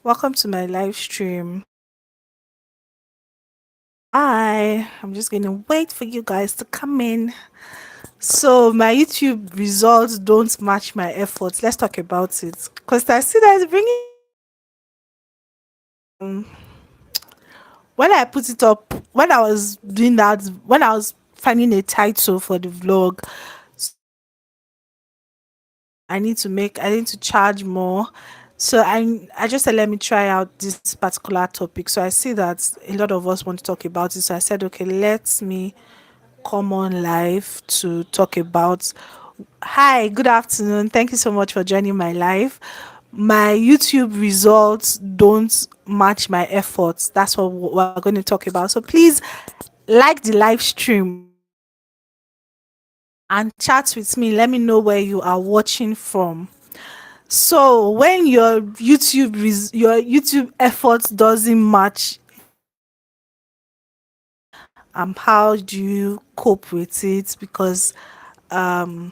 Welcome to my live stream. I'm just gonna wait for you guys to come in. So my YouTube results don't match my efforts. Let's talk about it because I see that it's bringing. um, When I put it up, when I was doing that, when I was finding a title for the vlog, I need to charge more. So I just said let me try out this particular topic. So I see that a lot of us want to talk about it. So I said, okay, let me come on live to talk about. Hi, good afternoon. Thank you so much for joining my live. My YouTube results don't match my efforts. That's what we're going to talk about. So please like the live stream and chat with me. Let me know where you are watching from. So when your YouTube efforts doesn't match, how do you cope with it? Because um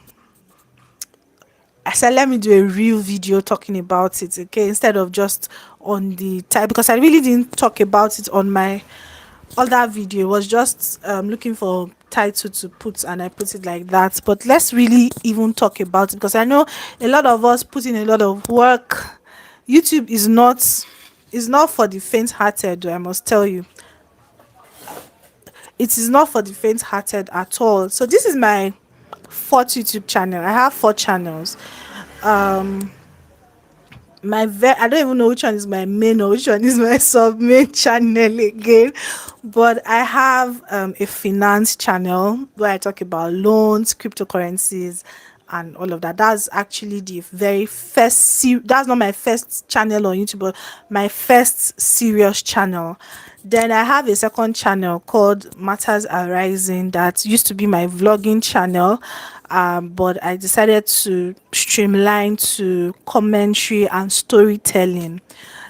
I said let me do a real video talking about it, okay, instead of just on the type, because I really didn't talk about it on my other video. It was just looking for title to put and I put it like that. But let's really even talk about it because I know a lot of us put in a lot of work. YouTube is not for the faint hearted, I must tell you. It is not for the faint hearted at all. So this is my fourth YouTube channel. I have four channels. Um I don't even know which one is my main or which one is my sub main channel again. But I have a finance channel where I talk about loans, cryptocurrencies, and all of that. That's actually the very first that's not my first channel on YouTube, but my first serious channel. Then I have a second channel called Matters Arising that used to be my vlogging channel, but I decided to streamline to commentary and storytelling.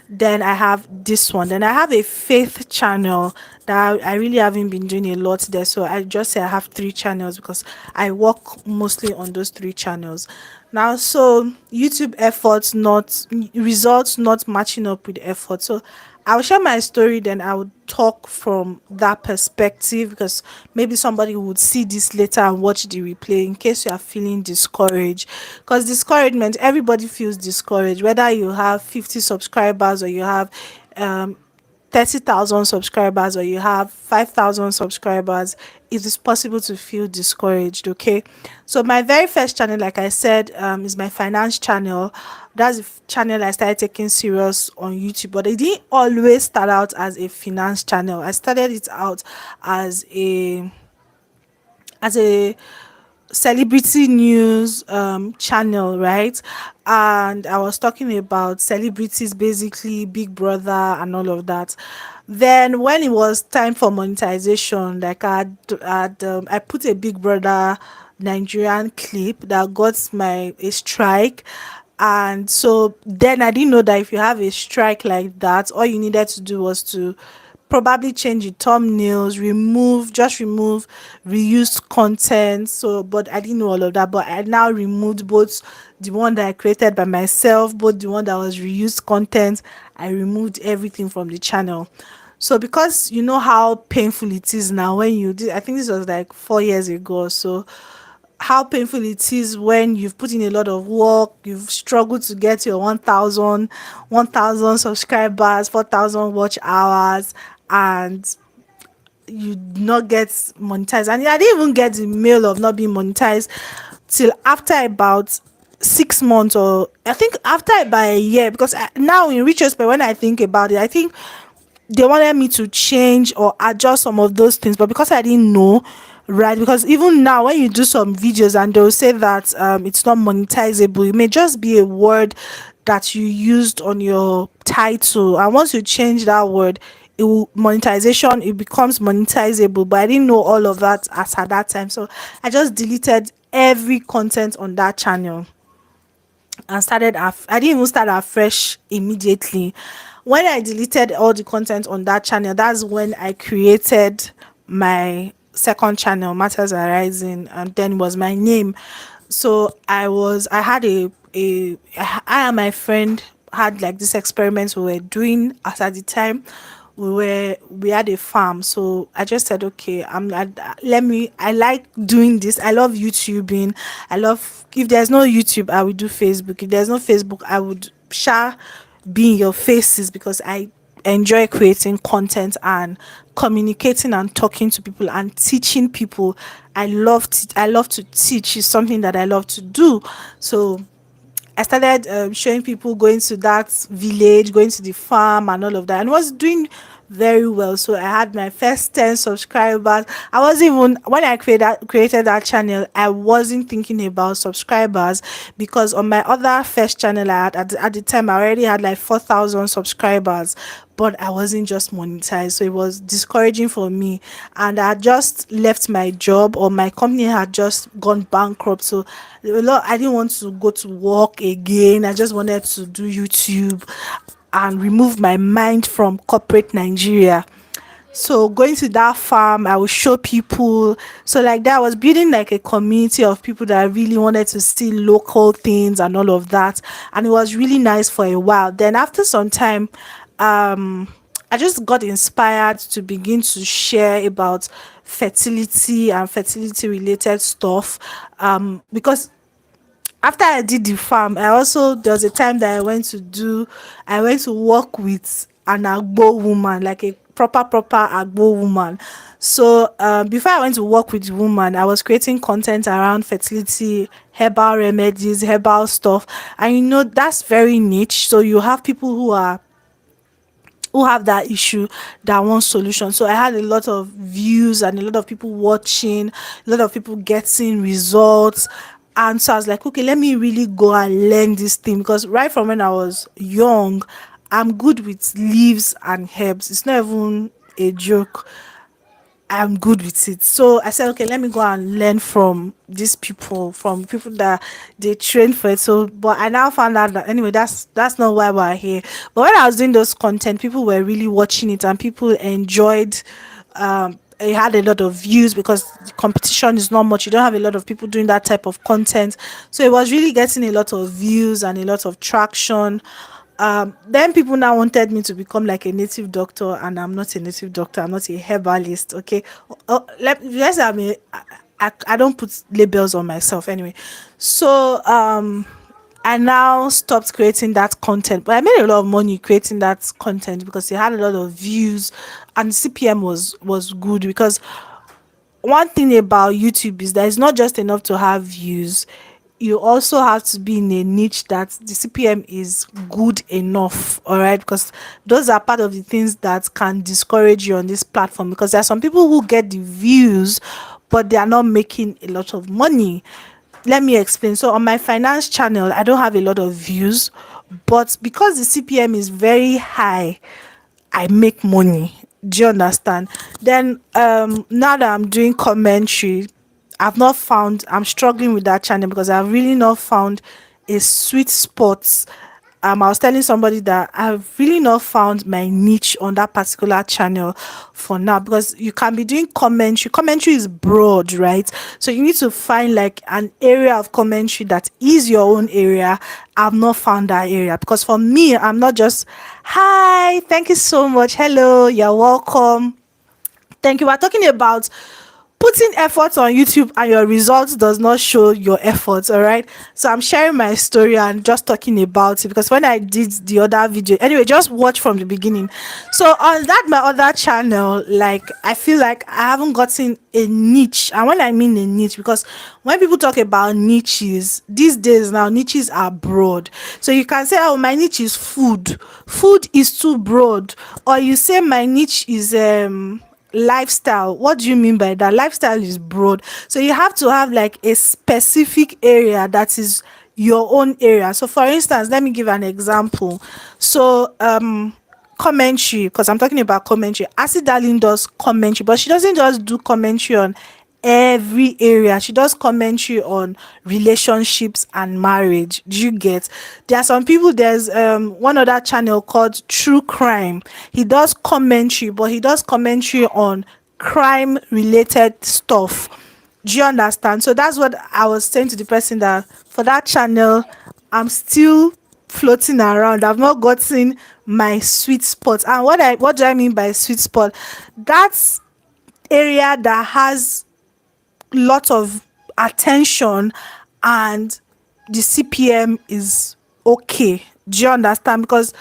Then I have this one. Then I have a faith channel that I really haven't been doing a lot there. So I just say I have three channels because I work mostly on those three channels. Now, so YouTube efforts not results not matching up with effort. So I'll share my story, then I would talk from that perspective because maybe somebody would see this later and watch the replay in case you are feeling discouraged. Because discouragement, everybody feels discouraged, whether you have 50 subscribers or you have um 30,000 subscribers or you have 5,000 subscribers, it is possible to feel discouraged. Okay, so my very first channel, like I said, is my finance channel. That's the channel I started taking serious on YouTube, but it didn't always start out as a finance channel. I started it out as a celebrity news channel, right? And I was talking about celebrities, basically Big Brother and all of that. Then when it was time for monetization, like I put a Big Brother Nigerian clip that got my a strike. And so then I didn't know that if you have a strike like that, all you needed to do was to probably change the thumbnails, remove reused content. So, but I didn't know all of that. But I now removed both the one that I created by myself, both the one that was reused content. I removed everything from the channel. So because you know how painful it is now when you did, I think this was like 4 years ago. So how painful it is when you've put in a lot of work, you've struggled to get your 1,000 subscribers, 4,000 watch hours, and you not get monetized. And I didn't even get the mail of not being monetized till after about 6 months, or I think after about a year. Because now in retrospect, when I think about it, I think they wanted me to change or adjust some of those things, but because I didn't know, right? Because even now when you do some videos and they'll say that it's not monetizable, it may just be a word that you used on your title, and once you change that word, it becomes monetizable. But I didn't know all of that as at that time, so I just deleted every content on that channel and I didn't even start afresh immediately. When I deleted all the content on that channel, that's when I created my second channel, Matters Arising, and then it was my name. So I had I and my friend had like this experiments we were doing as at the time we had a farm. So I just said, okay, let me, I like doing this. I love YouTubing. I love, if there's no YouTube, I would do Facebook. If there's no Facebook, I would share, be in your faces, because I enjoy creating content and communicating and talking to people and teaching people. I love to teach. Is something that I love to do. So I started showing people, going to that village, going to the farm and all of that, and was doing very well. So I had my first 10 subscribers. I wasn't even, when I created that channel, I wasn't thinking about subscribers, because on my other first channel I had, at the time, I already had like 4,000 subscribers, but I wasn't just monetized. So it was discouraging for me. And I had just left my job, or my company had just gone bankrupt. So I didn't want to go to work again. I just wanted to do YouTube and remove my mind from corporate Nigeria. So going to that farm, I would show people. So like that, I was building like a community of people that really wanted to see local things and all of that. And it was really nice for a while. Then after some time, I just got inspired to begin to share about fertility and fertility related stuff. Because after I did the farm, I also, there was a time that I went to work with an Agbo woman, like a proper Agbo woman. So before I went to work with the woman, I was creating content around fertility, herbal remedies, herbal stuff. And that's very niche. So you have people who have that issue that want solution. So I had a lot of views and a lot of people watching, a lot of people getting results. And so I was like, okay, let me really go and learn this thing, because right from when I was young, I'm good with leaves and herbs. It's not even a joke. I'm good with it. So I said, okay, let me go and learn from these people, from people that they train for it. So, but I now found out that anyway, that's not why we're here. But when I was doing those content, people were really watching it and people enjoyed. It had a lot of views because the competition is not much. You don't have a lot of people doing that type of content, so it was really getting a lot of views and a lot of traction. Then people now wanted me to become like a native doctor, and I'm not a native doctor. I'm not a herbalist. Okay, let's say I don't put labels on myself anyway. So I now stopped creating that content, but I made a lot of money creating that content because it had a lot of views, and CPM was good. Because one thing about YouTube is that it's not just enough to have views. You also have to be in a niche that the CPM is good enough, all right? Because those are part of the things that can discourage you on this platform, because there are some people who get the views, but they are not making a lot of money. Let me explain. So on my finance channel, I don't have a lot of views, but because the CPM is very high, I make money. Do you understand? Then now that I'm doing commentary, I'm struggling with that channel because I've really not found a sweet spot. I was telling somebody that I've really not found my niche on that particular channel for now, because you can be doing commentary. Commentary is broad, right? So you need to find like an area of commentary that is your own area. I've not found that area, because for me, I'm not just, hi, thank you so much, hello, you're welcome, thank you. We're talking about putting effort on YouTube and your results does not show your efforts, all right? So I'm sharing my story and just talking about it, because when I did the other video, anyway, just watch from the beginning. So on that my other channel, like I feel like I haven't gotten a niche. And when I mean a niche, because when people talk about niches these days, now niches are broad. So you can say, oh, my niche is food is too broad. Or you say my niche is lifestyle. What do you mean by that? Lifestyle is broad, so you have to have like a specific area that is your own area. So for instance, let me give an example. So commentary, because I'm talking about commentary. Acid Darling does commentary, but she doesn't just do commentary on every area. She does commentary on relationships and marriage. Do you get? There are some people, there's one other channel called True Crime. He does commentary, but he does commentary on crime related stuff. Do you understand? So that's what I was saying to the person, that for that channel, I'm still floating around. I've not gotten my sweet spot. And what do I mean by sweet spot? That's area that has lot of attention and the CPM is okay. Do you understand? Because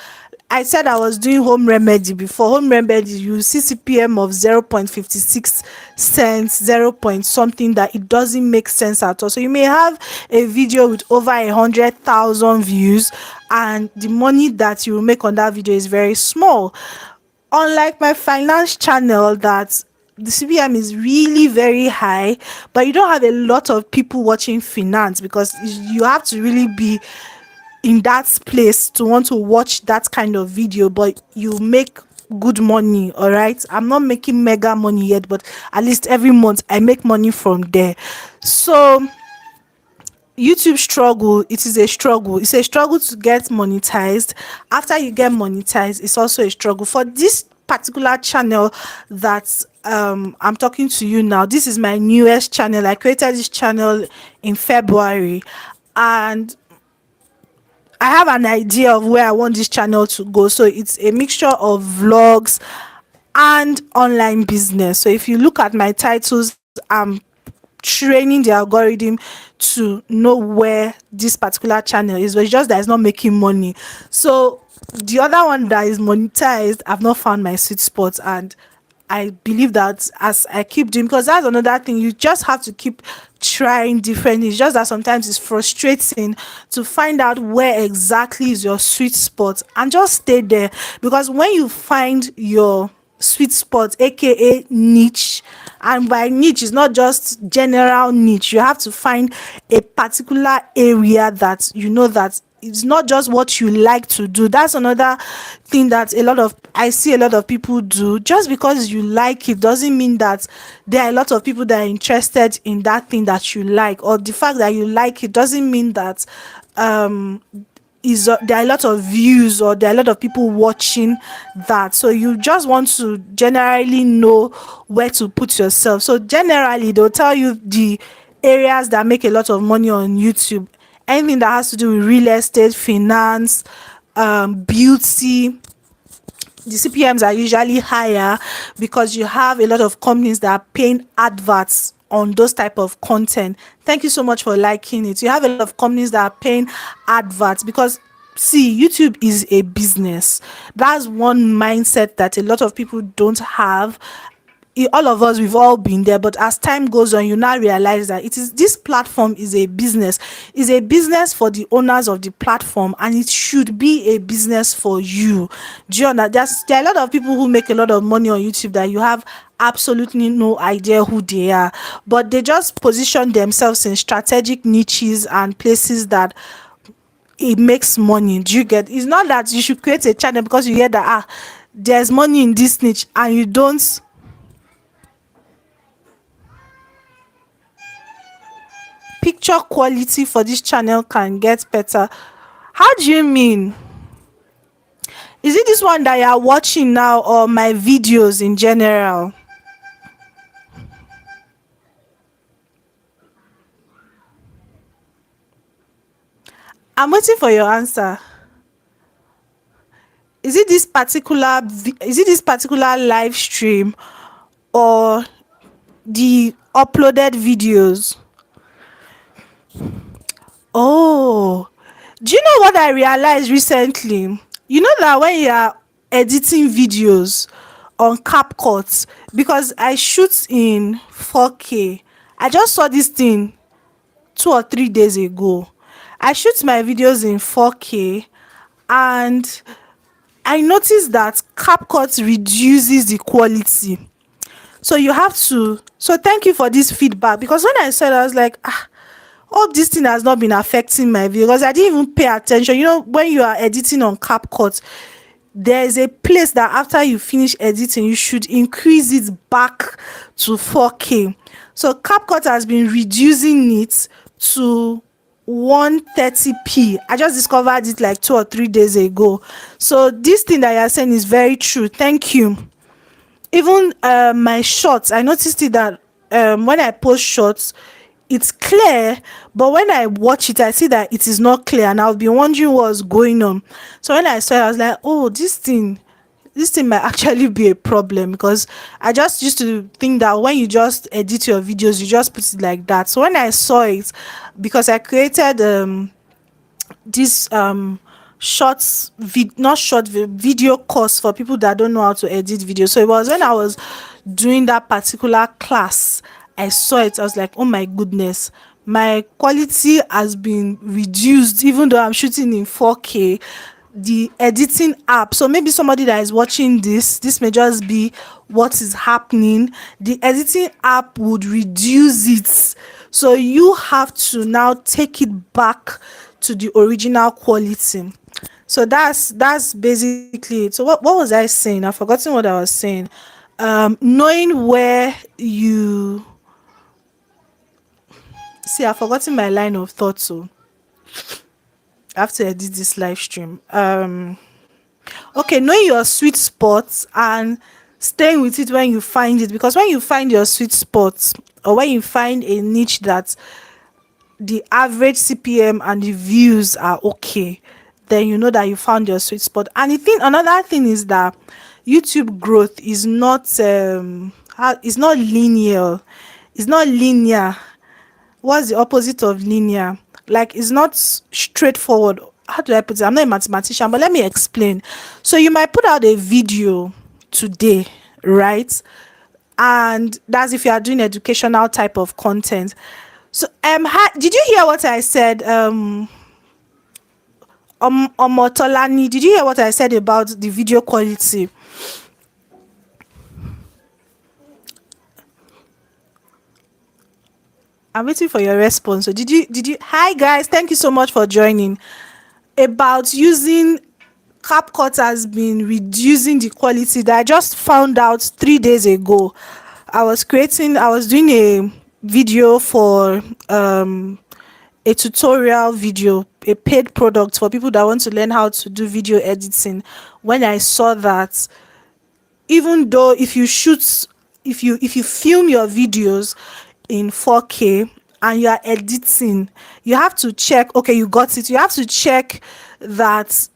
I said I was doing home remedy before. Home remedy, you see CPM of 0.56 cents, 0 point something, that it doesn't make sense at all. So you may have a video with over 100,000 views and the money that you will make on that video is very small. Unlike my finance channel, that the CPM is really very high, but you don't have a lot of people watching finance because you have to really be in that place to want to watch that kind of video, but you make good money. All right, I'm not making mega money yet, but at least every month I make money from there. So YouTube struggle, it is a struggle. It's a struggle to get monetized. After you get monetized, it's also a struggle. For this particular channel that I'm talking to you now, this is my newest channel. I created this channel in February, and I have an idea of where I want this channel to go. So it's a mixture of vlogs and online business. So if you look at my titles, I'm training the algorithm to know where this particular channel is, but it's just that it's not making money. So the other one that is monetized, I've not found my sweet spot, and I believe that as I keep doing, because that's another thing, you just have to keep trying different. It's just that sometimes it's frustrating to find out where exactly is your sweet spot and just stay there. Because when you find your sweet spot, aka niche, and by niche is not just general niche, you have to find a particular area that you know that it's not just what you like to do. That's another thing that I see a lot of people do. Just because you like it doesn't mean that there are a lot of people that are interested in that thing that you like, or the fact that you like it doesn't mean that there are a lot of views or there are a lot of people watching that. So you just want to generally know where to put yourself. So generally they'll tell you the areas that make a lot of money on YouTube. Anything that has to do with real estate, finance, beauty, the CPMs are usually higher because you have a lot of companies that are paying adverts on those type of content. Thank you so much for liking it. You have a lot of companies that are paying adverts because, see, YouTube is a business. That's one mindset that a lot of people don't have. All of us, we've all been there, but as time goes on, you now realize that this platform is a business. Is a business for the owners of the platform, and it should be a business for you. Do you understand? There are a lot of people who make a lot of money on YouTube that you have absolutely no idea who they are, but they just position themselves in strategic niches and places that it makes money. Do you get? It's not that you should create a channel because you hear that there's money in this niche and you don't. Picture quality for this channel can get better. How do you mean? Is it this one that you are watching now, or my videos in general? I'm waiting for your answer. Is it this particular live stream or the uploaded videos? Oh, do you know what I realized recently? You know that when you are editing videos on CapCut, because I shoot in 4K, I just saw this thing 2 or 3 days ago. I shoot my videos in 4K, and I noticed that CapCut reduces the quality. So you have to. So thank you for this feedback, because when I saw it, I was like, hope this thing has not been affecting my video, because I didn't even pay attention. You know, when you are editing on CapCut, there is a place that after you finish editing, you should increase it back to 4K. So CapCut has been reducing it to 130p. I just discovered it like 2 or 3 days ago. So this thing that you're saying is very true. Thank you. Even my shorts, I noticed it that when I post shorts, it's clear, but when I watch it, I see that it is not clear, and I'll be wondering what's going on. So when I saw it, I was like, oh, this thing might actually be a problem, because I just used to think that when you just edit your videos, you just put it like that. So when I saw it, because I created this shorts not video course for people that don't know how to edit video. So it was when I was doing that particular class, I saw it, I was like, oh my goodness, my quality has been reduced even though I'm shooting in 4K. The editing app, so maybe somebody that is watching this may just be what is happening. The editing app would reduce it, so you have to now take it back to the original quality. So that's basically it. So what was I saying? I've forgotten what I was saying. Knowing where you see, I've forgotten my line of thought, so I have to edit this live stream. Okay, knowing your sweet spots and staying with it when you find it, because when you find your sweet spots, or when you find a niche that the average CPM and the views are okay, then you know that you found your sweet spot. And the thing, another thing is that YouTube growth is not it's not linear. It's not linear. What's the opposite of linear? Like, it's not straightforward. How do I put it? I'm not a mathematician, but let me explain. So you might put out a video today, right? And that's if you are doing educational type of content. So did you hear what I said? Omotolani, did you hear what I said about the video quality? I'm waiting for your response. So did you hi guys, thank you so much for joining. About using CapCut has been reducing the quality that I just found out 3 days ago. I was doing a video for a tutorial video, a paid product for people that want to learn how to do video editing. When I saw that, even though if you film your videos in 4K and you are editing, you have to check, okay, you got it, you have to check that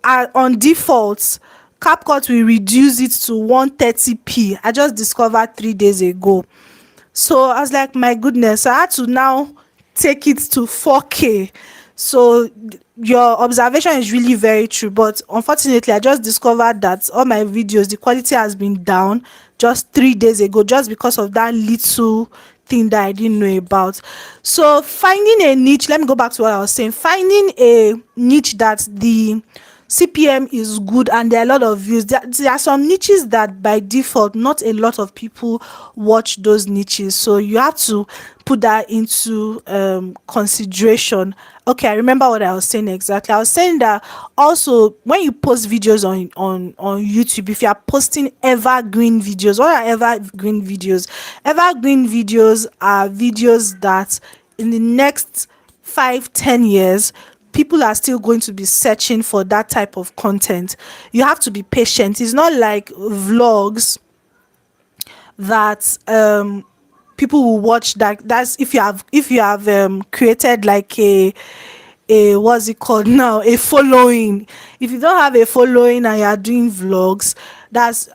on default CapCut will reduce it to 130p. I just discovered 3 days ago. So I was like, my goodness, I had to now take it to 4K. So your observation is really very true, but unfortunately I just discovered that all my videos, the quality has been down just 3 days ago, just because of that little thing that I didn't know about. So finding a niche, let me go back to what I was saying. Finding a niche that the CPM is good and there are a lot of views. There are some niches that by default not a lot of people watch those niches, so you have to put that into consideration. Okay, I remember what I was saying exactly. I was saying that also when you post videos on YouTube, if you are posting evergreen videos, what are evergreen videos? Evergreen videos are videos that in the next 5-10 years people are still going to be searching for that type of content. You have to be patient. It's not like vlogs that people will watch. That's if you have created like a what's it called now, a following. If you don't have a following and you are doing vlogs,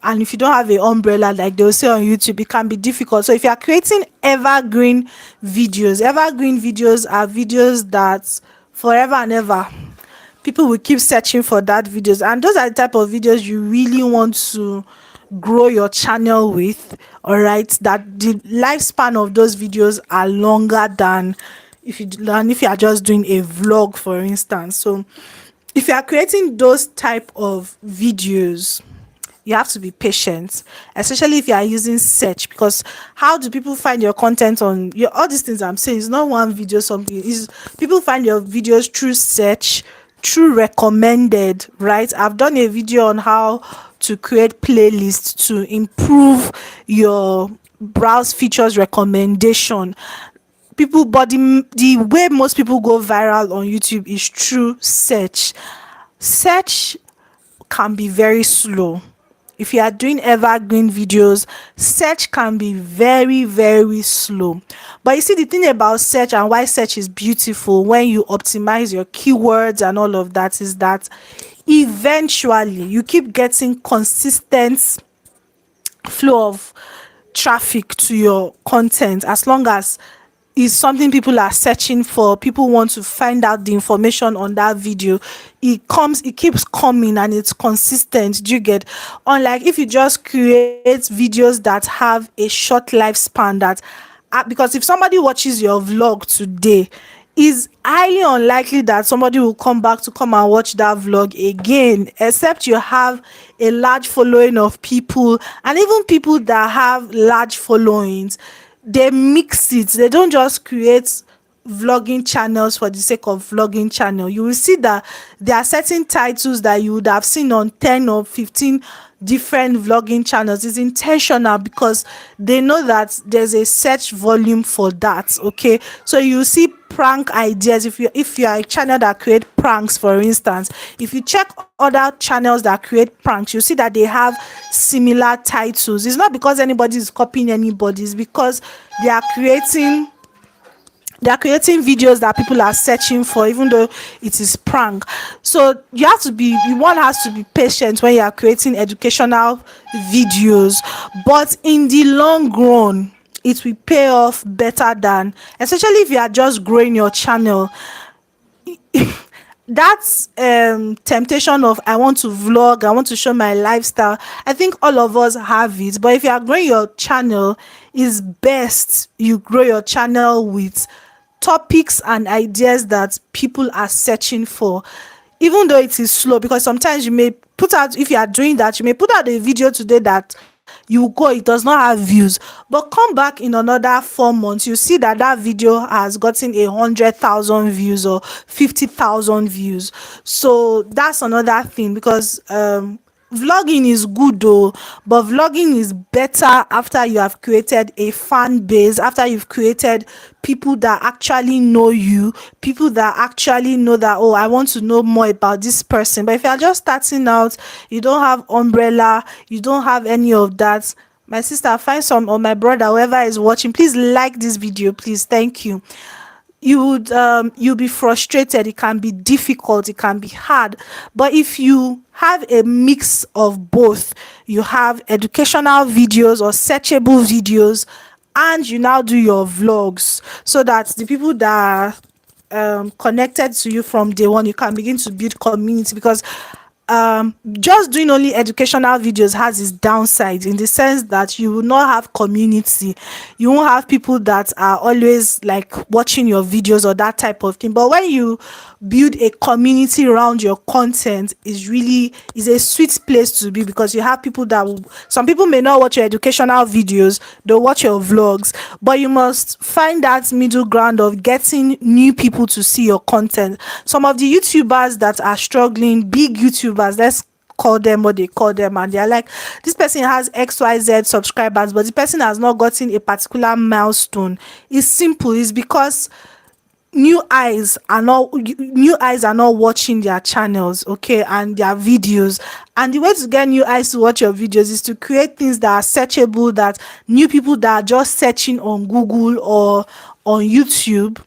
and if you don't have an umbrella like they'll say on YouTube, it can be difficult. So if you are creating evergreen videos are videos that forever and ever people will keep searching for that videos, and those are the type of videos you really want to grow your channel with. All right, that the lifespan of those videos are longer than if you are just doing a vlog, for instance. So if you are creating those type of videos, you have to be patient, especially if you are using search, because how do people find your content on your, all these things I'm saying is not one video, something is people find your videos through search, through recommended, right? I've done a video on how to create playlists to improve your browse features recommendation. But the way most people go viral on YouTube is through search. Search can be very slow. if you are doing evergreen videos, search can be very, very slow. But you see, the thing about search and why search is beautiful when you optimize your keywords and all of that is that eventually you keep getting consistent flow of traffic to your content, as long as is something people are searching for, people want to find out the information on that video, it keeps coming and it's consistent. Do you get? Unlike if you just create videos that have a short lifespan, that because if somebody watches your vlog today, is highly unlikely that somebody will come back to come and watch that vlog again, except you have a large following of people. And even people that have large followings, they mix it. They don't just create vlogging channels for the sake of vlogging channel. You will see that there are certain titles that you would have seen on 10 or 15 different vlogging channels. It's intentional because they know that there's a search volume for that. Okay, so you see prank ideas. If you are a channel that create pranks, for instance, if you check other channels that create pranks, you see that they have similar titles. It's not because anybody is copying anybody, it's because they are creating videos that people are searching for, even though it is prank. So one has to be patient when you are creating educational videos, but in the long run it will pay off better than, especially if you are just growing your channel. That's temptation of I want to vlog, I want to show my lifestyle. I think all of us have it, but if you are growing your channel, it's best you grow your channel with topics and ideas that people are searching for, even though it is slow. Because sometimes you may put out, if you are doing that, you may put out a video today that you go, it does not have views, but come back in another 4 months, you see that that video has gotten 100,000 views or 50,000 views. So that's another thing, because vlogging is good though, but vlogging is better after you have created a fan base, after you've created people that actually know you, people that actually know that, oh, I want to know more about this person. But if you're just starting out, you don't have umbrella, you don't have any of that, my sister, find some, or my brother, whoever is watching, please like this video, please. Thank you. You'll be frustrated, it can be difficult, it can be hard. But if you have a mix of both, you have educational videos or searchable videos, and you now do your vlogs, so that the people that are connected to you from day one, you can begin to build community. Because just doing only educational videos has its downside, in the sense that you will not have community, you won't have people that are always like watching your videos or that type of thing. But when you build a community around your content, is a sweet place to be, because you have people that will, some people may not watch your educational videos, they'll watch your vlogs, but you must find that middle ground of getting new people to see your content. Some of the YouTubers that are struggling, big YouTubers, let's call them what they call them, and they're like, this person has XYZ subscribers, but the person has not gotten a particular milestone. It's simple. It's because new eyes are not watching their channels, okay, and their videos. And the way to get new eyes to watch your videos is to create things that are searchable, that new people that are just searching on Google or on YouTube.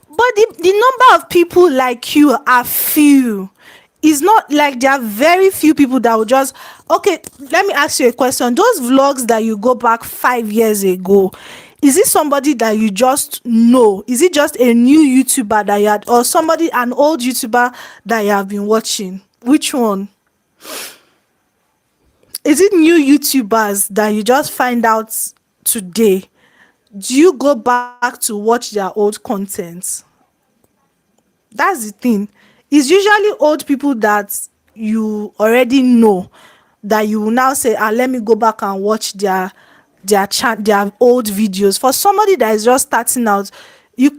But the number of people like you are few. It's not like there are very few people that will just, okay, let me ask you a question. Those vlogs that you go back 5 years ago, is it somebody that you just know? Is it just a new YouTuber that you had, or somebody, an old YouTuber that you have been watching? Which one? Is it new YouTubers that you just find out today? Do you go back to watch their old content? That's the thing. It's usually old people that you already know, that you will now say, let me go back and watch their old videos. For somebody that is just starting out, you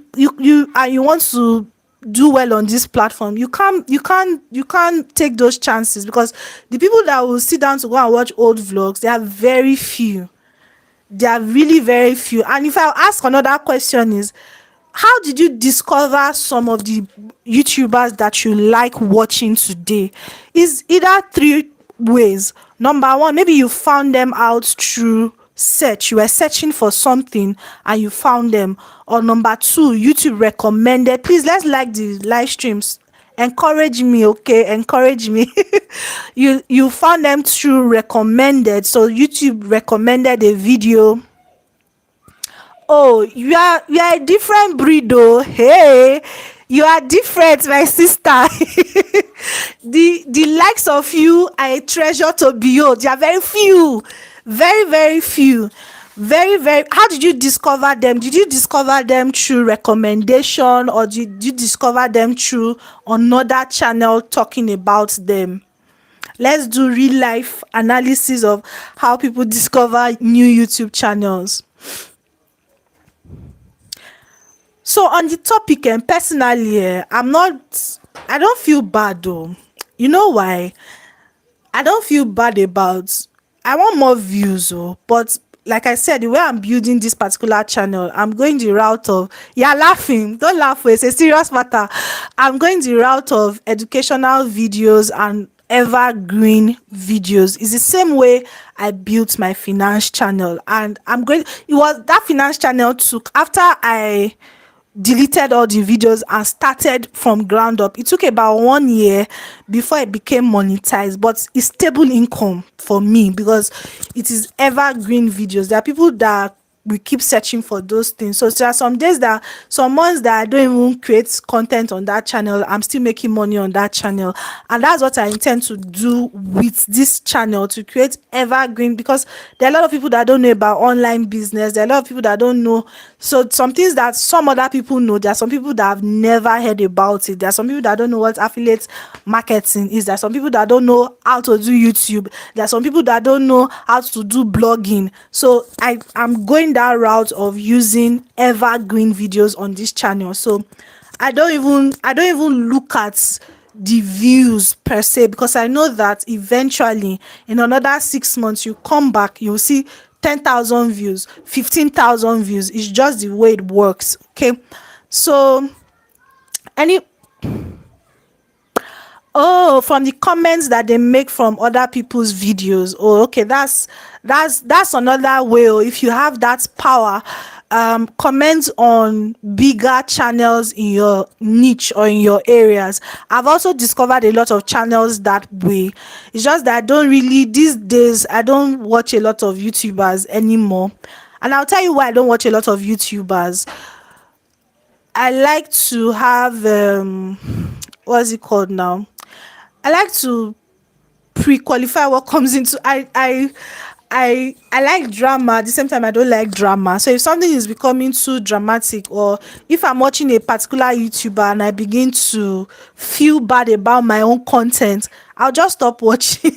want to do well on this platform, you can't take those chances, because the people that will sit down to go and watch old vlogs, they are very few. They are really very few. And if I ask another question is, how did you discover some of the YouTubers that you like watching today? Is either three ways. Number one, maybe you found them out through search. You were searching for something and you found them. Or number two, YouTube recommended. Please, let's like the live streams. Encourage me, okay? Encourage me. You found them through recommended. So YouTube recommended a video. Oh, you are a different breed though. Hey, you are different, my sister. The likes of you are a treasure to behold. They are very few, very very few, very very. How did you discover them? Did you discover them through recommendation, or did you discover them through another channel talking about them? Let's do real life analysis of how people discover new YouTube channels. So on the topic, and personally, I don't feel bad though. You know why? I don't feel bad about, I want more views, oh, but like I said, the way I'm building this particular channel, I'm going the route of, you're laughing, don't laugh, it's a serious matter. I'm going the route of educational videos and evergreen videos. It's the same way I built my finance channel, and it was that finance channel took, after I deleted all the videos and started from ground up, it took about 1 year before it became monetized, but it's stable income for me because it is evergreen videos. There are people that we keep searching for those things. So there are some months that I don't even create content on that channel, I'm still making money on that channel. And that's what I intend to do with this channel, to create evergreen, because there are a lot of people that don't know about online business. There are a lot of people that don't know. So some things that some other people know, there are some people that have never heard about it. There are some people that don't know what affiliate marketing is. There are some people that don't know how to do YouTube. There are some people that don't know how to do blogging. So I'm going that route of using evergreen videos on this channel. So I don't even look at the views per se, because I know that eventually in another 6 months you come back, you'll see 10,000 views, 15,000 views. It's just the way it works. Okay. So any Oh, from the comments that they make from other people's videos. Oh, okay, that's another way. Oh, if you have that power, comment on bigger channels in your niche or in your areas. I've also discovered a lot of channels that way. It's just that I don't really, these days I don't watch a lot of YouTubers anymore. And I'll tell you why I don't watch a lot of YouTubers. I like to have what's it called now? I like to pre-qualify what comes into. I like drama. At the same time, I don't like drama. So if something is becoming too dramatic, or if I'm watching a particular YouTuber and I begin to feel bad about my own content, I'll just stop watching.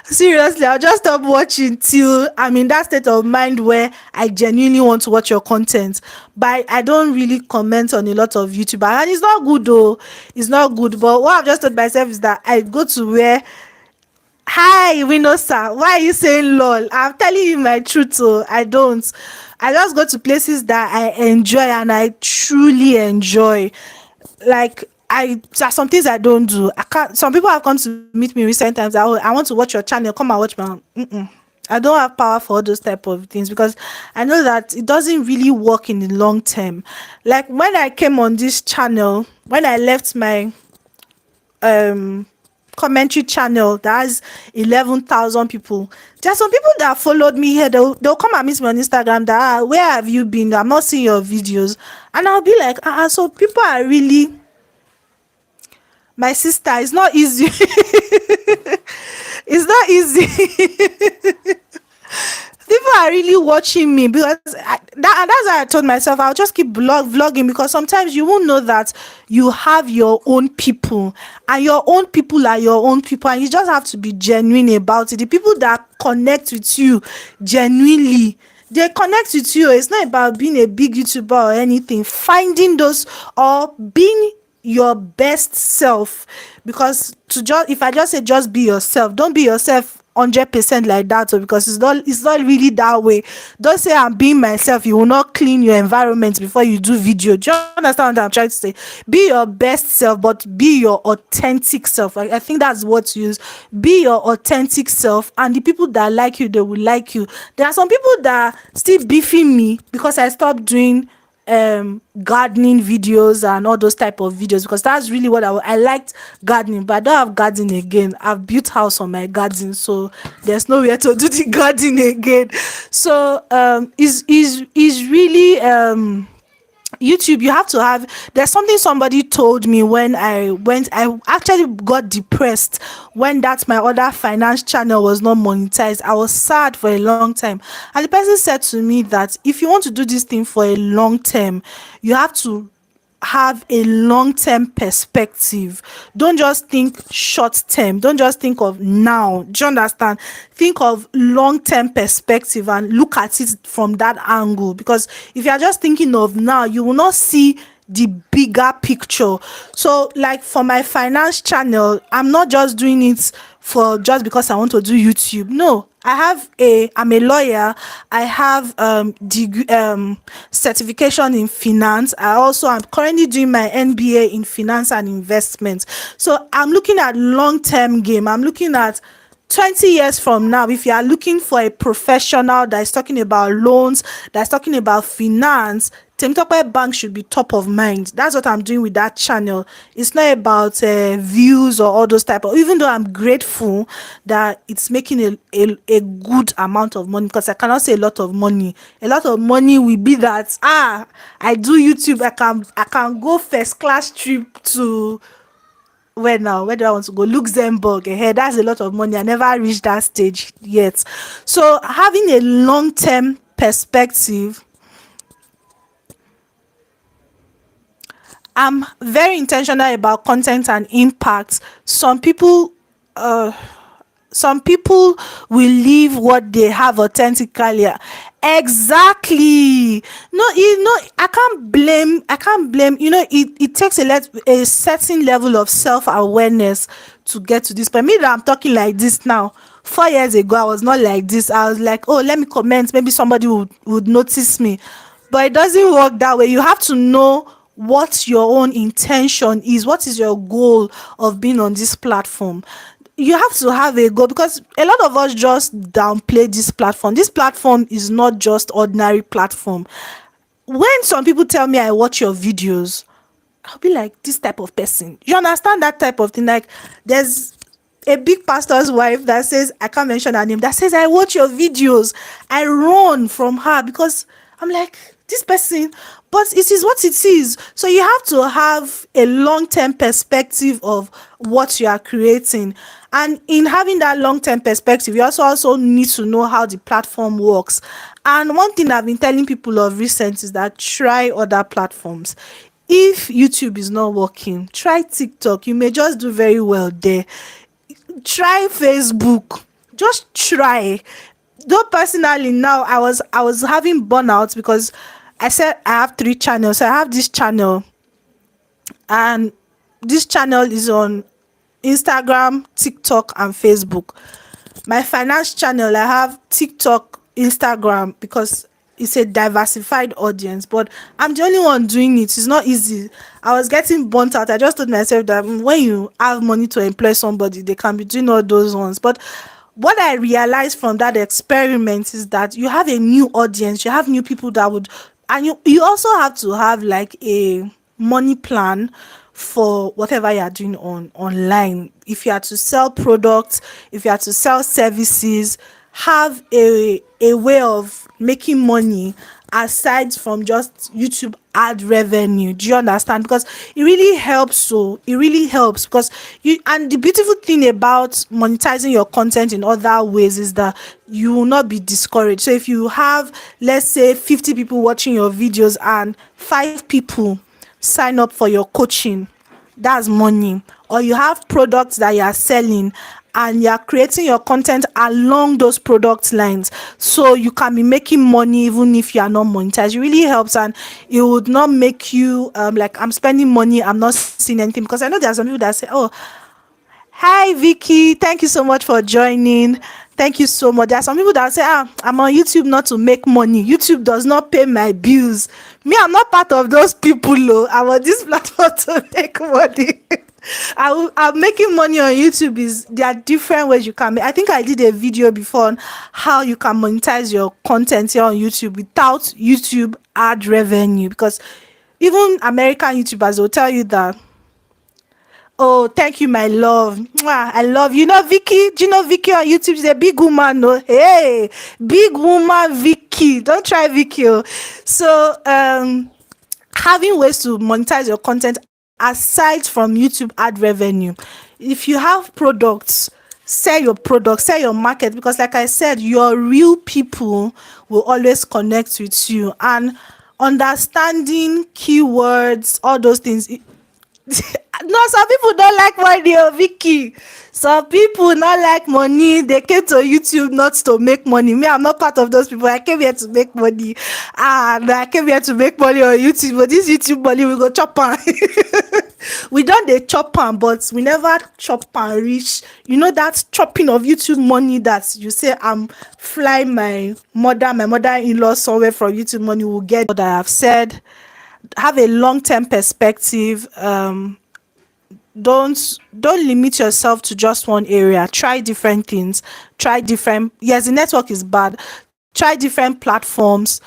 Seriously, I'll just stop watching till I'm in that state of mind where I genuinely want to watch your content. But I don't really comment on a lot of YouTubers, and it's not good though. It's not good. But what I've just told myself is that I go to where, hi, we know, sir. Why are you saying lol? I'm telling you my truth. So I don't. I just go to places that I enjoy and I truly enjoy. Like, there are some things I don't do. I can't. Some people have come to meet me recent times that, oh, I want to watch your channel, come and watch my. I don't have power for all those type of things, because I know that it doesn't really work in the long term. Like when I came on this channel, when I left my commentary channel that has 11,000 people, there are some people that followed me here. They'll come and meet me on Instagram that, where have you been? I'm not seeing your videos. And I'll be like, so people are really, my sister, it's not easy. It's not easy. People are really watching me, because that's why I told myself I'll just keep vlogging, because sometimes you won't know that you have your own people, and your own people are your own people, and you just have to be genuine about it. The people that connect with you genuinely, they connect with you. It's not about being a big YouTuber or anything. Finding those, or being your best self, because if I just say just be yourself, don't be yourself 100% like that, or because it's not really that way. Don't say I'm being myself. You will not clean your environment before you do video. Do you understand what I'm trying to say? Be your best self, but be your authentic self. I think that's what you use. Be your authentic self, and the people that like you, they will like you. There are some people that still beefing me because I stopped doing gardening videos and all those type of videos, because that's really what I liked gardening, but I don't have gardening again. I've built house on my garden, so there's nowhere to do the gardening again. So is really YouTube. You have to have, there's something somebody told me when I actually got depressed when that my other finance channel was not monetized. I was sad for a long time, and the person said to me that if you want to do this thing for a long term, you have to have a long-term perspective. Don't just think short-term. Don't just think of now. Do you understand? Think of long-term perspective and look at it from that angle. Because if you are just thinking of now, you will not see the bigger picture. So like for my finance channel, I'm not just doing it for just because I want to do YouTube. No, I'm a lawyer. I have degree, certification in finance. I also am currently doing my MBA in finance and investment. So I'm looking at long-term game. I'm looking at 20 years from now. If you are looking for a professional that is talking about loans, that's talking about finance, Temitope Bank should be top of mind. That's what I'm doing with that channel. It's not about views or all those type of, even though I'm grateful that it's making a good amount of money, because I cannot say a lot of money. A lot of money will be that, I do YouTube, I can go first class trip to, where do I want to go? Luxembourg. That's a lot of money. I never reached that stage yet. So having a long-term perspective, I'm very intentional about content and impact. Some people will live what they have authentically. Exactly. No, I can't blame. It takes a certain level of self-awareness to get to this point. Me that I'm talking like this now, 4 years ago I was not like this. I was like, oh, let me comment, maybe somebody would notice me. But it doesn't work that way. You have to know what your own intention is. What is your goal of being on this platform? You have to have a goal, because a lot of us just downplay this platform. This platform is not just ordinary platform. When some people tell me I watch your videos, I'll be like, this type of person. You understand that type of thing? Like, there's a big pastor's wife that says, I can't mention her name, that says, I watch your videos. I run from her because I'm like, this person, but it is what it is. So you have to have a long-term perspective of what you are creating. And in having that long-term perspective, you also need to know how the platform works. And one thing I've been telling people of recent is that try other platforms. If YouTube is not working, try TikTok. You may just do very well there. Try Facebook. Just try. Though personally now I was having burnout, because I said I have 3 channels. So I have this channel, and this channel is on Instagram, TikTok, and Facebook. My finance channel, I have TikTok, Instagram, because it's a diversified audience, but I'm the only one doing it. It's not easy. I was getting burnt out. I just told myself that when you have money to employ somebody, they can be doing all those ones. But what I realized from that experiment is that you have a new audience, you have new people that would, and you also have to have like a money plan for whatever you are doing online. If you are to sell products, if you are to sell services, have a way of making money aside from just YouTube ad revenue. Do you understand? Because it really helps. So it really helps, because and the beautiful thing about monetizing your content in other ways is that you will not be discouraged. So if you have, let's say, 50 people watching your videos and 5 people sign up for your coaching, that's money. Or you have products that you are selling and you're creating your content along those product lines, so you can be making money even if you are not monetized. It really helps, and it would not make you like, I'm spending money, I'm not seeing anything. Because I know there are some people that say, oh, hi Vicky, thank you so much for joining. Thank you so much. There are some people that say, I'm on YouTube not to make money. YouTube does not pay my bills. Me, I'm not part of those people. Oh. I'm on this platform to make money. I'm making money on YouTube. Is there are different ways you can make. I think I did a video before on how you can monetize your content here on YouTube without YouTube ad revenue, because even American YouTubers will tell you that. Oh, thank you, my love. Mwah, I love you. Know Vicky? Do you know Vicky on YouTube? She's a big woman. No, hey, big woman, Vicky. Don't try Vicky. Oh. So, having ways to monetize your content aside from YouTube ad revenue. If you have products, sell your market, because like I said, your real people will always connect with you, and understanding keywords, all those things. No, some people don't like money, oh, Vicky. Some people not like money. They came to YouTube not to make money. Me, I'm not part of those people. I came here to make money. I came here to make money on YouTube. But this YouTube money, we go chop on. We don't they chop on, but we never chop and reach. You know that chopping of YouTube money that you say I'm flying my mother-in-law somewhere from YouTube money will get. What I have said, have a long-term perspective. Don't limit yourself to just one area. Try different things. Yes, the network is bad. Try different platforms.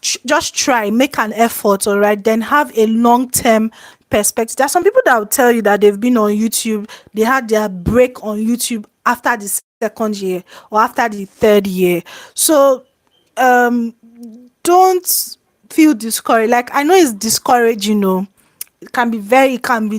Just try, make an effort. All right, then have a long-term perspective. There are some people that will tell you that they've been on YouTube, they had their break on YouTube after the second year or after the third year. So don't feel discouraged. Like, I know it's discouraging, it can be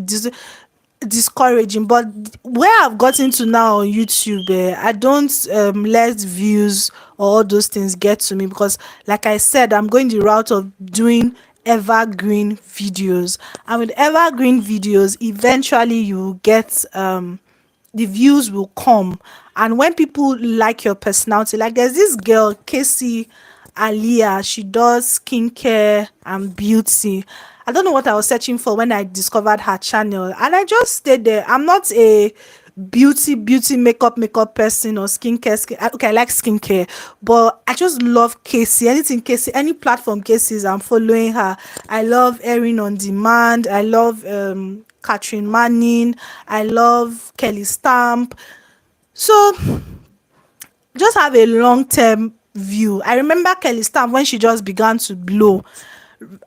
discouraging, but where I've gotten to now on YouTube, I don't let views or all those things get to me, because like I said, I'm going the route of doing evergreen videos, and with evergreen videos eventually you get the views will come. And when people like your personality, like there's this girl Casey Alia, she does skincare and beauty. I don't know what I was searching for when I discovered her channel, and I just stayed there. I'm not a beauty makeup person or okay, I like skincare, but I just love Casey. Anything Casey, any platform Casey's, I'm following her. I love Erin on Demand. I love Catherine Manning. I love Kelly Stamp. So just have a long-term view. I remember Kelly Stamp when she just began to blow,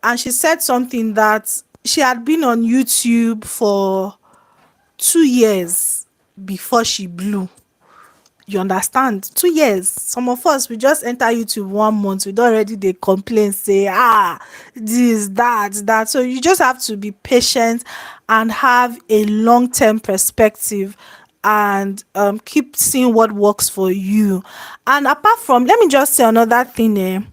and she said something that she had been on YouTube for 2 years before she blew. You understand? 2 years. Some of us, we just enter YouTube 1 month, we don't already they complain, say this, that. So you just have to be patient and have a long-term perspective, and keep seeing what works for you. And apart from, let me just say another thing.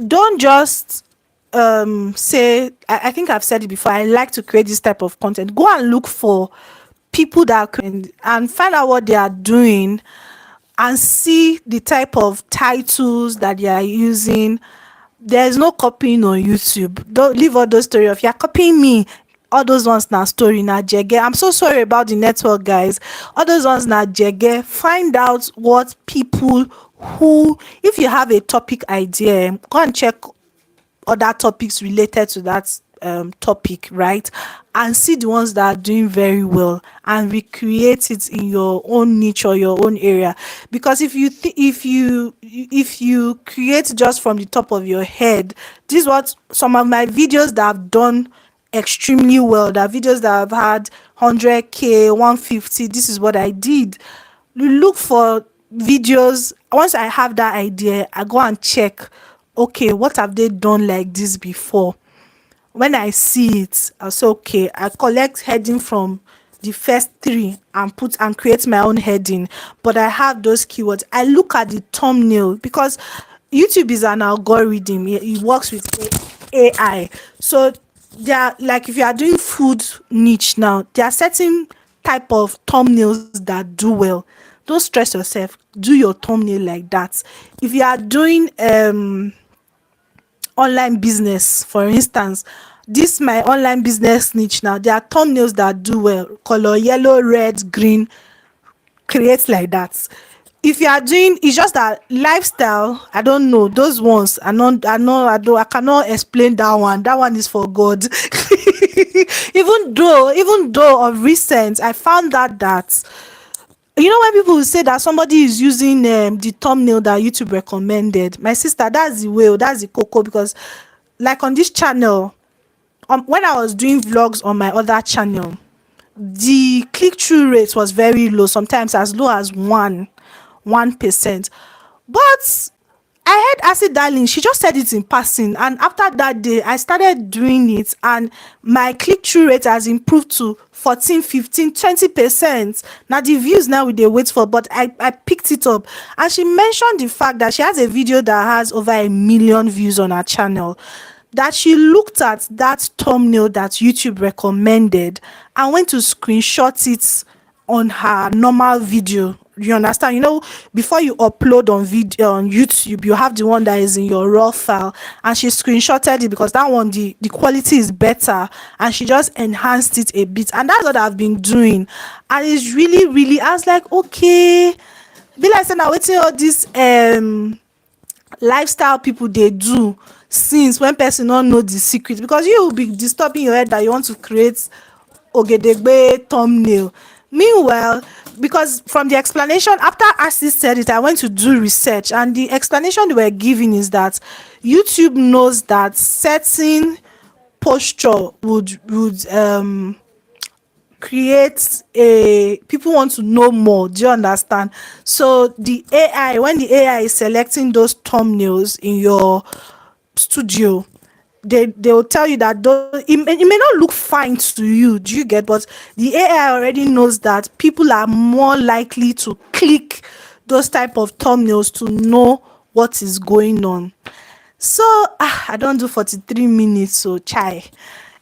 Don't just say, I think I've said it before, I like to create this type of content. Go and look for people that can, and find out what they are doing, and see the type of titles that they are using. There's no copying on YouTube. Don't leave all those story of you're copying me. All those ones now story now jege. I'm so sorry about the network, guys. All those ones now jege. Find out what people who, if you have a topic idea, go and check other topics related to that topic, right? And see the ones that are doing very well, and recreate it in your own niche or your own area. Because if you create just from the top of your head, this is what some of my videos that I've done extremely well, the videos that I've had 100k 150, this is what I did. You look for videos. Once I have that idea, I go and check, okay, what have they done like this before? When I see it, I say, okay, I collect heading from the first three and create my own heading. But I have those keywords. I look at the thumbnail, because YouTube is an algorithm. It works with AI. So there are, like, if you are doing food niche now, there are certain type of thumbnails that do well. Don't stress yourself. Do your thumbnail like that. If you are doing online business, for instance, this my online business niche now, there are thumbnails that do well. Color yellow, red, green. create like that. If you are doing, it's just that lifestyle, I don't know those ones. I cannot explain that one. That one is for God. Even though of recent I found that you know when people will say that somebody is using the thumbnail that YouTube recommended, my sister, that's the way, that's the cocoa. Because like on this channel, when I was doing vlogs on my other channel, the click-through rate was very low, sometimes as low as 1%. But I heard Acid Darling, she just said it in passing, and after that day I started doing it, and my click-through rate has improved to 14, 15, 20%. Now the views now we dey wait for, but I picked it up. And she mentioned the fact that she has a video that has over 1 million views on her channel, that she looked at that thumbnail that YouTube recommended and went to screenshot it on her normal video. You understand? You know, before you upload on video on YouTube, you have the one that is in your raw file, and she screenshotted it because that one, the quality is better, and she just enhanced it a bit. And that's what I've been doing, and it's really, I was like, okay, be like saying now waiting all this lifestyle people they do, since when person don't know the secret, because you will be disturbing your head that you want to create ogedegbe thumbnail. Meanwhile, because from the explanation after Asi said it, I went to do research, and the explanation they were giving is that YouTube knows that certain posture would create a, people want to know more. Do you understand? So the AI, when the AI is selecting those thumbnails in your studio, they will tell you that though it may not look fine to you, do you get? But the AI already knows that people are more likely to click those type of thumbnails to know what is going on. So I don't do 43 minutes, so chai.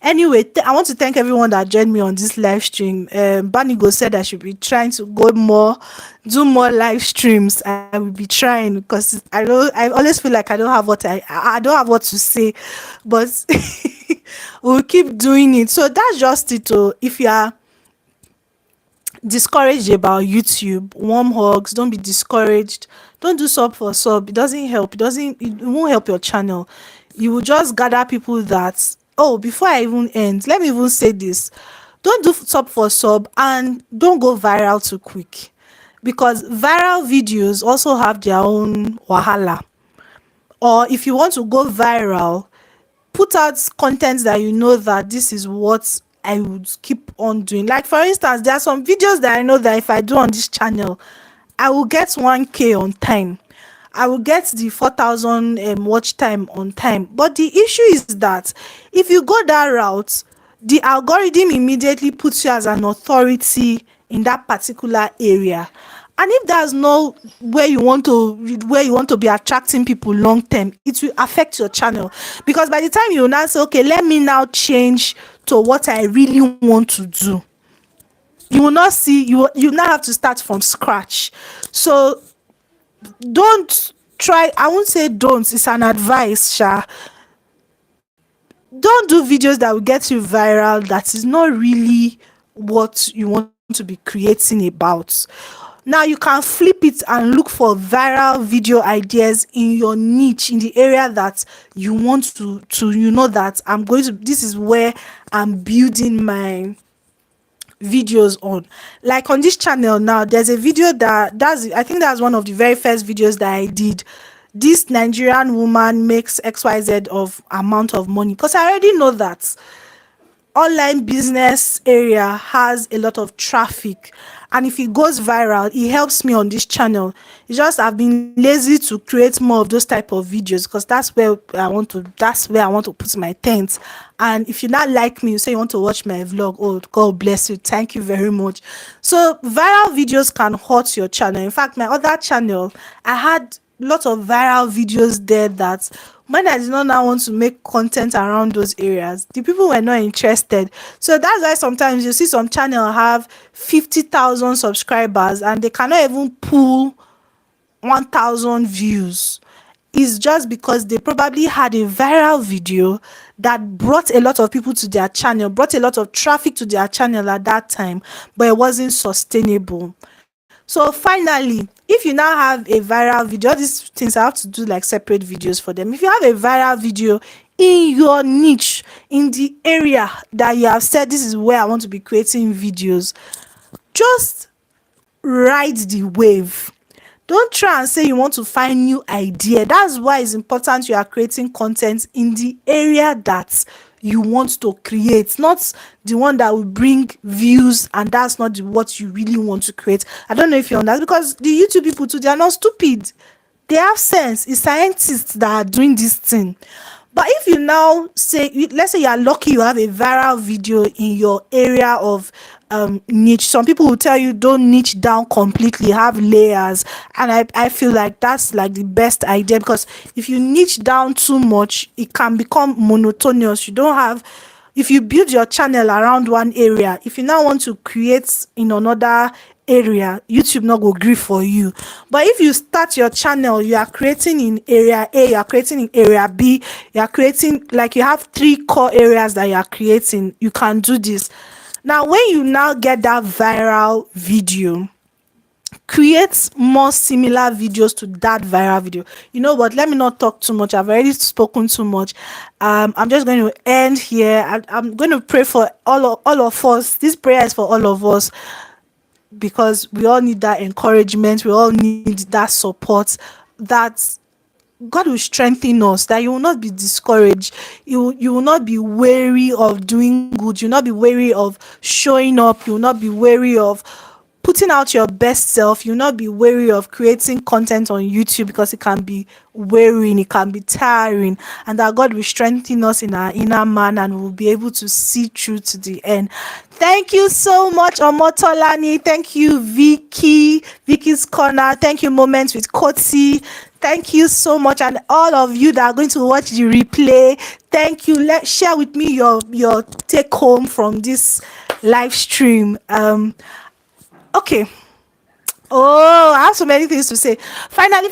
Anyway, I want to thank everyone that joined me on this live stream. Banigo said I should be trying to do more live streams. I will be trying, because I always feel like I don't have I don't have what to say, but we'll keep doing it. So that's just it. If you are discouraged about YouTube, warm hugs, don't be discouraged. Don't do sub for sub. It doesn't help. It won't help your channel. You will just gather people that, oh, before I even end, let me even say this. Don't do sub for sub, and don't go viral too quick, because viral videos also have their own wahala. Or if you want to go viral, put out content that you know that this is what I would keep on doing. Like for instance, there are some videos that I know that if I do on this channel, I will get 1K on time. I will get the 4,000 watch time on time. But the issue is that if you go that route, the algorithm immediately puts you as an authority in that particular area. And if there's no where you want to be attracting people long term, it will affect your channel. Because by the time you now say, okay, let me now change to what I really want to do, you will not see, you now have to start from scratch. So don't try, I won't say don't, it's an advice, sha. Don't do videos that will get you viral, that is not really what you want to be creating about. Now you can flip it and look for viral video ideas in your niche, in the area that you want to you know that this is where I'm building my videos on. Like on this channel now, there's a video I think that's one of the very first videos that I did. This Nigerian woman makes XYZ of amount of money, because I already know that online business area has a lot of traffic, and if it goes viral, it helps me on this channel. It's just I've been lazy to create more of those type of videos, because that's where I want to put my tent. And if you not like me, you say you want to watch my vlog, oh, God bless you, thank you very much. So viral videos can hurt your channel. In fact, my other channel, I had lots of viral videos there that when I did not now want to make content around those areas, the people were not interested. So that's why sometimes you see some channel have 50,000 subscribers and they cannot even pull 1,000 views. Is just because they probably had a viral video that brought a lot of people to their channel, brought a lot of traffic to their channel at that time, but it wasn't sustainable. So finally, if you now have a viral video, all these things I have to do like separate videos for them. If you have a viral video in your niche, in the area that you have said this is where I want to be creating videos, just ride the wave. Don't try and say you want to find new idea. That's why it's important you are creating content in the area that you want to create, not the one that will bring views, and that's not what you really want to create. I don't know if you understand, because the YouTube people too, they are not stupid. They have sense. It's scientists that are doing this thing. But if you now say, let's say you are lucky, you have a viral video in your area of niche. Some people will tell you don't niche down completely, have layers. And I feel like that's like the best idea, because if you niche down too much, it can become monotonous. You don't have, if you build your channel around one area, if you now want to create in another area, YouTube not go gree for you. But if you start your channel, you are creating in area A, you are creating in area B, you are creating, like, you have 3 core areas that you are creating, you can do this. Now when you now get that viral video, create more similar videos to that viral video. You know what, let me not talk too much, I've already spoken too much. I'm just going to end here. I'm going to pray for all of us. This prayer is for all of us, because we all need that encouragement, we all need that support, that God will strengthen us, that you will not be discouraged, you will not be weary of doing good, you will not be weary of showing up, you will not be weary of putting out your best self, you will not be weary of creating content on YouTube, because it can be wearying, it can be tiring, and that God will strengthen us in our inner man, and we'll be able to see through to the end. Thank you so much, Omotolani. Thank you, Vicky's Corner. Thank you, Moments with Koti. Thank you so much, and all of you that are going to watch the replay, thank you. Share with me your take home from this live stream. Okay. Oh, I have so many things to say. Finally,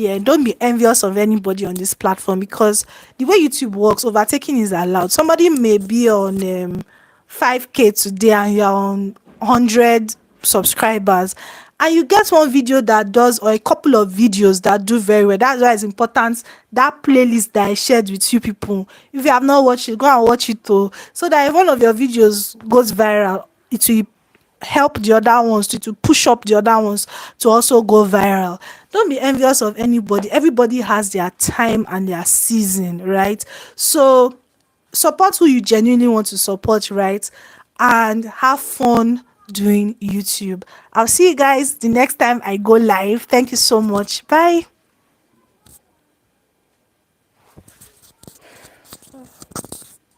and don't be envious of anybody on this platform, because the way YouTube works, overtaking is allowed. Somebody may be on 5K today and you're on 100 subscribers, and you get one video that does, or a couple of videos that do very well. That's why it's important, that playlist that I shared with you people, if you have not watched it, go and watch it too, so that if one of your videos goes viral, it will help the other ones to push up the other ones to also go viral. Don't be envious of anybody. Everybody has their time and their season, right? So support who you genuinely want to support, right? And have fun doing YouTube. I'll see you guys the next time I go live. Thank you so much. Bye.